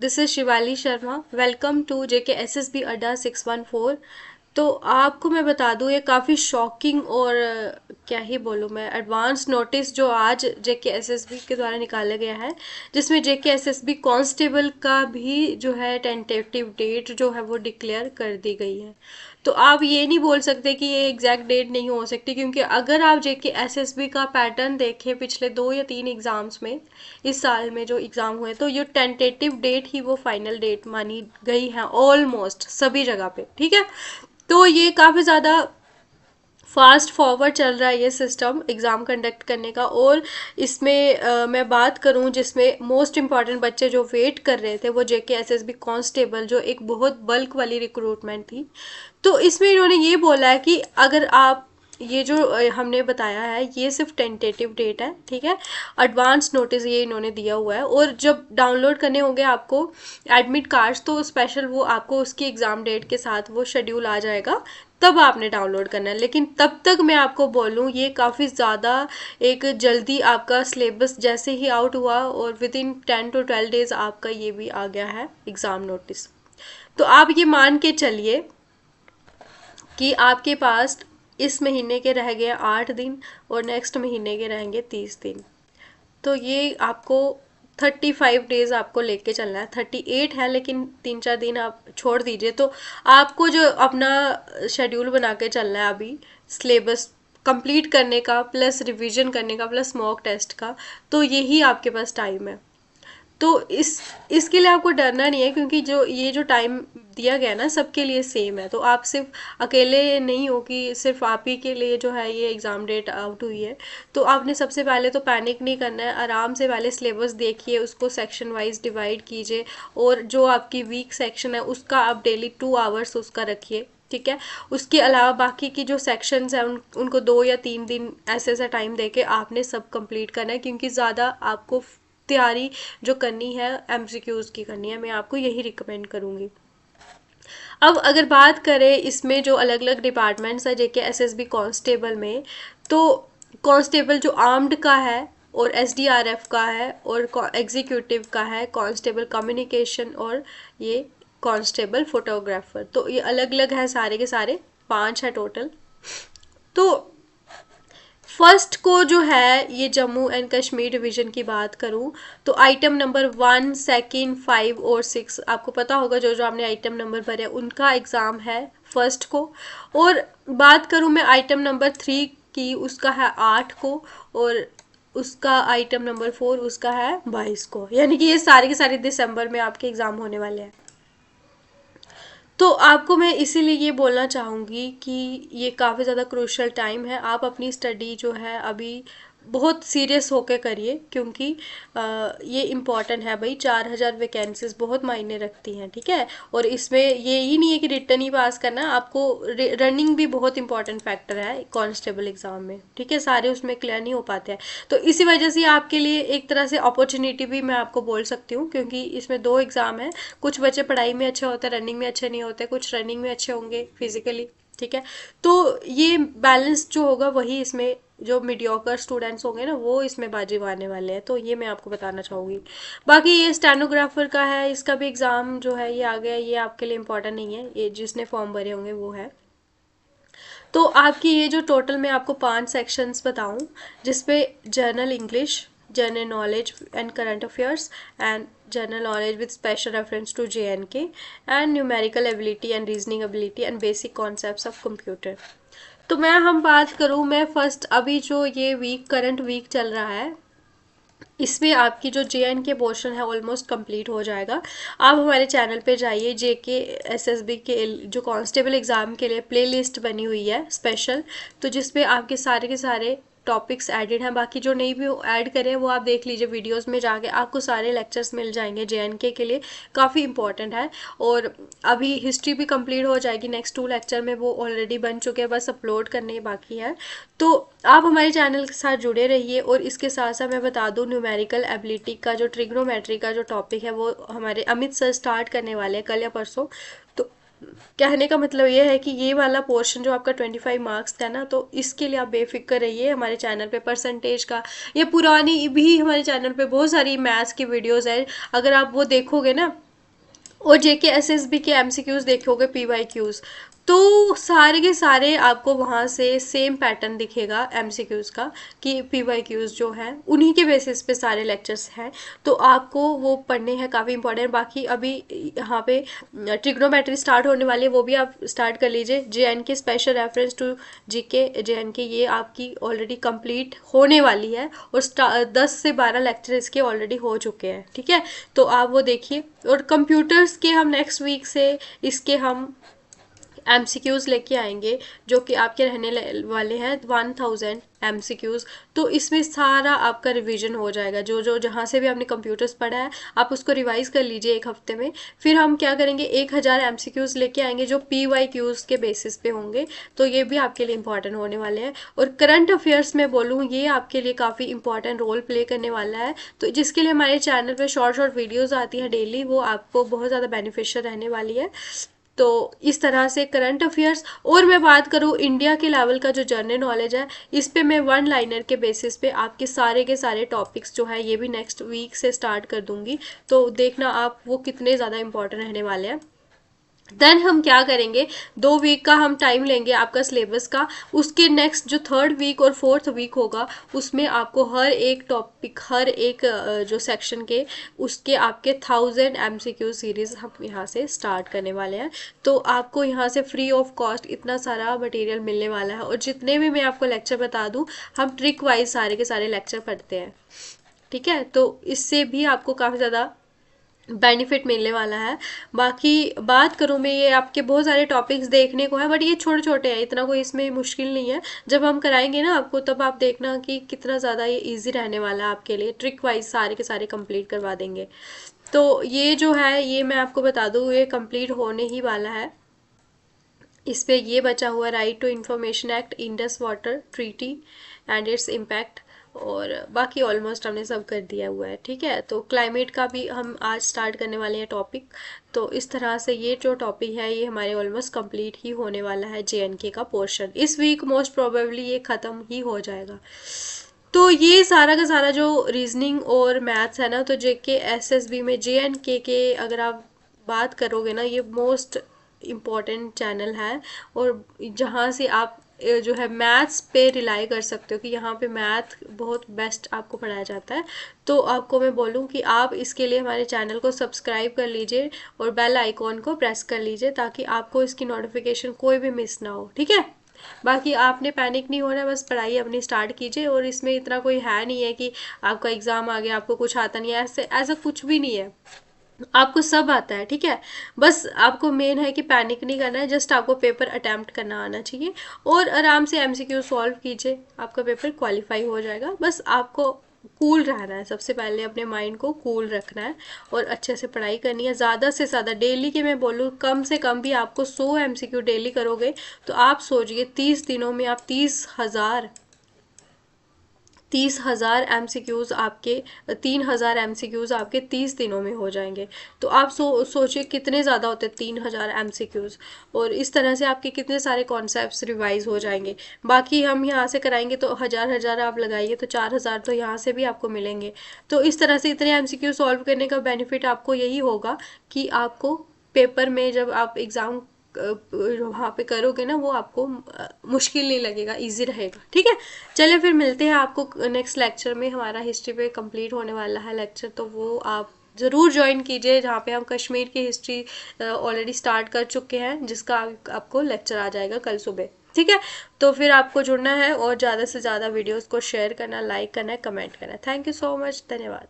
This is Shivali Sharma. Welcome to JK SSB Adda 614। तो आपको मैं बता दूं, ये काफ़ी शॉकिंग और क्या ही बोलूं मैं, एडवांस नोटिस जो आज जेके एसएसबी के द्वारा निकाला गया है, जिसमें जेके एसएसबी कांस्टेबल का भी जो है टेंटेटिव डेट जो है वो डिक्लेयर कर दी गई है। तो आप ये नहीं बोल सकते कि ये एग्जैक्ट डेट नहीं हो सकती, क्योंकि अगर आप जेके एसएसबी का पैटर्न देखें पिछले 2 या 3 एग्जाम्स में, इस साल में जो एग्ज़ाम हुए, तो ये टेंटेटिव डेट ही वो फाइनल डेट मानी गई है ऑलमोस्ट सभी जगह पे। ठीक है, तो ये काफ़ी ज़्यादा फास्ट फॉरवर्ड चल रहा है ये सिस्टम एग्ज़ाम कंडक्ट करने का। और इसमें मैं बात करूं, जिसमें मोस्ट इम्पॉर्टेंट बच्चे जो वेट कर रहे थे वो जेके एसएसबी कांस्टेबल, जो एक बहुत बल्क वाली रिक्रूटमेंट थी, तो इसमें इन्होंने ये बोला है कि अगर आप ये जो हमने बताया है ये सिर्फ टेंटेटिव डेट है। ठीक है, एडवांस नोटिस ये इन्होंने दिया हुआ है, और जब डाउनलोड करने होंगे आपको एडमिट कार्ड्स, तो स्पेशल वो आपको उसकी एग्ज़ाम डेट के साथ वो शेड्यूल आ जाएगा, तब आपने डाउनलोड करना है। लेकिन तब तक मैं आपको बोलूँ, ये काफ़ी ज़्यादा एक जल्दी आपका सिलेबस जैसे ही आउट हुआ और विद इन 10 to 12 days आपका ये भी आ गया है एग्ज़ाम नोटिस। तो आप ये मान के चलिए कि आपके पास इस महीने के रह गए 8 दिन और नेक्स्ट महीने के रहेंगे 30 दिन। तो ये आपको 35 डेज आपको लेके चलना है। 38 है, लेकिन 3-4 दिन आप छोड़ दीजिए, तो आपको जो अपना शेड्यूल बना के चलना है अभी, सिलेबस कंप्लीट करने का प्लस रिवीजन करने का प्लस मॉक टेस्ट का, तो यही आपके पास टाइम है। तो इसके लिए आपको डरना नहीं है, क्योंकि जो ये जो टाइम दिया गया ना सबके लिए सेम है। तो आप सिर्फ अकेले नहीं हो कि सिर्फ आप ही के लिए जो है ये एग्ज़ाम डेट आउट हुई है। तो आपने सबसे पहले तो पैनिक नहीं करना है, आराम से पहले सिलेबस देखिए, उसको सेक्शन वाइज डिवाइड कीजिए, और जो आपकी वीक सेक्शन है उसका आप डेली 2 आवर्स उसका रखिए। ठीक है, उसके अलावा बाकी की जो सेक्शंस हैं उनको 2 या 3 दिन ऐसे ऐसा टाइम देके आपने सब कंप्लीट करना है, क्योंकि ज़्यादा आपको तैयारी जो करनी है एमसीक्यूज की करनी है। मैं आपको यही रिकमेंड करूँगी। अब अगर बात करें इसमें जो अलग अलग डिपार्टमेंट्स है जेके एसएसबी कांस्टेबल में, तो कांस्टेबल जो आर्म्ड का है और एसडीआरएफ का है और एग्जीक्यूटिव का है, कांस्टेबल कम्युनिकेशन और ये कांस्टेबल फोटोग्राफर, तो ये अलग अलग है सारे के सारे, 5 है टोटल। तो फर्स्ट को जो है ये जम्मू एंड कश्मीर डिवीज़न की बात करूं, तो आइटम नंबर 1, सेकेंड, 5 और 6 आपको पता होगा, जो जो आपने आइटम नंबर भरे उनका एग्ज़ाम है फर्स्ट को। और बात करूं मैं आइटम नंबर 3 की, उसका है 8 को, और उसका आइटम नंबर 4 उसका है 22 को। यानी कि ये सारे के सारे दिसंबर में आपके एग्ज़ाम होने वाले हैं। तो आपको मैं इसीलिए ये बोलना चाहूँगी कि ये काफ़ी ज़्यादा क्रूशल टाइम है। आप अपनी स्टडी जो है अभी बहुत सीरियस होकर करिए, क्योंकि ये इम्पॉर्टेंट है भाई। 4000 वैकेंसीज बहुत मायने रखती हैं। ठीक है, और इसमें ये ही नहीं है कि रिटर्न ही पास करना, आपको रनिंग भी बहुत इंपॉर्टेंट फैक्टर है कांस्टेबल एग्ज़ाम में। ठीक है, सारे उसमें क्लियर नहीं हो पाते हैं, तो इसी वजह से आपके लिए एक तरह से अपॉर्चुनिटी भी मैं आपको बोल सकती हूँ, क्योंकि इसमें 2 एग्ज़ाम है। कुछ बच्चे पढ़ाई में अच्छे होते हैं, रनिंग में अच्छे नहीं होते, कुछ रनिंग में अच्छे होंगे फिजिकली। ठीक है, तो ये बैलेंस जो होगा वही इसमें, जो मीडियोकर स्टूडेंट्स होंगे ना वो इसमें बाजी मारने वाले हैं। तो ये मैं आपको बताना चाहूँगी। बाकी ये स्टेनोग्राफर का है, इसका भी एग्ज़ाम जो है ये आ गया, ये आपके लिए इम्पोर्टेंट नहीं है, ये जिसने फॉर्म भरे होंगे वो है। तो आपकी ये जो टोटल मैं आपको 5 सेक्शंस बताऊं, जिसपे general English, general knowledge and current affairs, and general knowledge with special reference to JNK, and numerical ability and reasoning ability and basic concepts of computer. तो हम बात करूँ, मैं फर्स्ट अभी जो ये वीक करंट वीक चल रहा है, इसमें आपकी जो JNK पोर्शन है ऑलमोस्ट कंप्लीट हो जाएगा। आप हमारे चैनल पे जाइए, JK SSB के जो कांस्टेबल एग्ज़ाम के लिए प्लेलिस्ट बनी हुई है स्पेशल, तो जिसपे आपके सारे के सारे टॉपिक्स एडेड हैं। बाकी जो नहीं भी ऐड करें वो आप देख लीजिए वीडियोस में जाके, आपको सारे लेक्चर्स मिल जाएंगे। JNK के लिए काफ़ी इंपॉर्टेंट है। और अभी हिस्ट्री भी कंप्लीट हो जाएगी, नेक्स्ट 2 लेक्चर में वो ऑलरेडी बन चुके हैं, बस अपलोड करने बाकी है। तो आप हमारे चैनल के साथ जुड़े रहिए। और इसके साथ साथ मैं बता दूं, न्यूमेरिकल एबिलिटी का जो ट्रिग्नोमेट्री का जो टॉपिक है वो हमारे अमित सर स्टार्ट करने वाले हैं कल या परसों। तो कहने का मतलब ये है कि ये वाला पोर्शन जो आपका 25 मार्क्स का है ना, तो इसके लिए आप बेफिक्र रहिए। हमारे चैनल पे परसेंटेज का, ये पुरानी भी हमारे चैनल पे बहुत सारी मैथ्स की वीडियोस है, अगर आप वो देखोगे ना और जेके एसएसबी के एमसीक्यूज देखोगे, पीवाईक्यूज, तो सारे के सारे आपको वहाँ से सेम पैटर्न दिखेगा एमसीक्यूज का, कि पीवाईक्यूज जो है उन्हीं के बेसिस पे सारे लेक्चर्स हैं। तो आपको वो पढ़ने हैं, काफ़ी इंपॉर्टेंट। बाकी अभी यहाँ पे ट्रिग्नोमेट्री स्टार्ट होने वाली है, वो भी आप स्टार्ट कर लीजिए। JNK special reference to GK JNK, ये आपकी ऑलरेडी कंप्लीट होने वाली है, और 10 से 12 लेक्चर इसके ऑलरेडी हो चुके हैं, ठीक है। तो आप वो देखिए। और कंप्यूटर्स के हम नेक्स्ट वीक से इसके हम एमसीक्यूज लेके आएंगे, जो कि आपके रहने वाले हैं 1000 एमसीक्यूज। तो इसमें सारा आपका रिवीजन हो जाएगा, जो जो जहाँ से भी आपने कंप्यूटर्स पढ़ा है आप उसको रिवाइज कर लीजिए एक हफ्ते में। फिर हम क्या करेंगे, 1000 एमसीक्यूज लेके आएंगे जो पीवाईक्यूज के बेसिस पे होंगे। तो ये भी आपके लिए इंपॉर्टेंट होने वाले हैं। और करंट अफेयर्स में बोलूँ, ये आपके लिए काफ़ी इंपॉर्टेंट रोल प्ले करने वाला है। तो जिसके लिए हमारे चैनल पे शॉर्ट शॉर्ट वीडियोज़ आती हैं डेली, वो आपको बहुत ज़्यादा बेनिफिशियल रहने वाली है। तो इस तरह से करंट अफेयर्स। और मैं बात करूँ इंडिया के लेवल का जो जनरल नॉलेज है, इस पे मैं वन लाइनर के बेसिस पे आपके सारे के सारे टॉपिक्स जो है ये भी नेक्स्ट वीक से स्टार्ट कर दूंगी। तो देखना आप वो कितने ज़्यादा इंपॉर्टेंट रहने वाले हैं। देन हम क्या करेंगे, 2 वीक का हम टाइम लेंगे आपका सिलेबस का। उसके नेक्स्ट जो थर्ड वीक और फोर्थ वीक होगा, उसमें आपको हर एक टॉपिक, हर एक जो सेक्शन के, उसके आपके 1000 MCQ सीरीज हम यहाँ से स्टार्ट करने वाले हैं। तो आपको यहाँ से फ्री ऑफ कॉस्ट इतना सारा मटेरियल मिलने वाला है। और जितने भी मैं आपको लेक्चर बता दूँ, हम ट्रिक वाइज सारे के सारे लेक्चर पढ़ते हैं, ठीक है। तो इससे भी आपको काफ़ी ज़्यादा बेनिफिट मिलने वाला है। बाकी बात करूँ मैं, ये आपके बहुत सारे टॉपिक्स देखने को है, बट ये छोटे छोटे हैं, इतना कोई इसमें मुश्किल नहीं है। जब हम कराएंगे ना आपको, तब आप देखना कि कितना ज़्यादा ये इजी रहने वाला है आपके लिए। ट्रिक वाइज सारे के सारे कंप्लीट करवा देंगे। तो ये जो है, ये मैं आपको बता दूँ, ये कंप्लीट होने ही वाला है। इस पे ये बचा हुआ right to information act, Indus water treaty and its impact, और बाकी ऑलमोस्ट हमने सब कर दिया हुआ है, ठीक है। तो क्लाइमेट का भी हम आज स्टार्ट करने वाले हैं टॉपिक। तो इस तरह से ये जो टॉपिक है ये हमारे ऑलमोस्ट कंप्लीट ही होने वाला है। जेएनके का पोर्शन इस वीक मोस्ट प्रोबेबली ये ख़त्म ही हो जाएगा। तो ये सारा का सारा जो रीजनिंग और मैथ्स है ना, तो जेके एसएसबी में जेएनके के अगर आप बात करोगे ना, ये मोस्ट इम्पॉर्टेंट चैनल है। और जहाँ से आप जो है मैथ्स पे रिलाई कर सकते हो, कि यहाँ पे मैथ बहुत बेस्ट आपको पढ़ाया जाता है। तो आपको मैं बोलूँ कि आप इसके लिए हमारे चैनल को सब्सक्राइब कर लीजिए और बेल आइकॉन को प्रेस कर लीजिए, ताकि आपको इसकी नोटिफिकेशन कोई भी मिस ना हो, ठीक है। बाकी आपने पैनिक नहीं होना, बस पढ़ाई अपनी स्टार्ट कीजिए। और इसमें इतना कोई है नहीं है कि आपका एग्ज़ाम आ गया आपको कुछ आता नहीं है, ऐसे ऐसा कुछ भी नहीं है। आपको सब आता है, ठीक है। बस आपको मेन है कि पैनिक नहीं करना है, जस्ट आपको पेपर अटेम्प्ट करना आना चाहिए। और आराम से एमसीक्यू सॉल्व कीजिए, आपका पेपर क्वालिफाई हो जाएगा। बस आपको कूल रहना है, सबसे पहले अपने माइंड को कूल रखना है और अच्छे से पढ़ाई करनी है। ज़्यादा से ज़्यादा डेली के मैं बोलूँ, कम से कम भी आपको 100 एमसीक्यू डेली करोगे, तो आप सोचिए 30 दिनों में आप 30,000 एमसीक्यूज़ आपके, 3,000 एमसीक्यूज़ आपके 30 दिनों में हो जाएंगे। तो आप सोचिए कितने ज़्यादा होते हैं 3,000 एमसीक्यूज़। और इस तरह से आपके कितने सारे कॉन्सेप्ट्स रिवाइज हो जाएंगे। बाकी हम यहाँ से कराएंगे तो हज़ार हज़ार आप लगाइए तो 4,000 तो यहाँ से भी आपको मिलेंगे। तो इस तरह से इतने एमसीक्यू सॉल्व करने का बेनिफिट आपको यही होगा कि आपको पेपर में जब आप एग्ज़ाम वहाँ पे करोगे ना, वो आपको मुश्किल नहीं लगेगा, इजी रहेगा, ठीक है। चलिए फिर मिलते हैं आपको नेक्स्ट लेक्चर में। हमारा हिस्ट्री पे कंप्लीट होने वाला है लेक्चर, तो वो आप ज़रूर ज्वाइन कीजिए, जहाँ पे हम कश्मीर की हिस्ट्री ऑलरेडी स्टार्ट कर चुके हैं, जिसका आपको लेक्चर आ जाएगा कल सुबह, ठीक है। तो फिर आपको जुड़ना है और ज़्यादा से ज़्यादा वीडियोज़ को शेयर करना, लाइक करना है, कमेंट करना है। थैंक यू सो मच, धन्यवाद।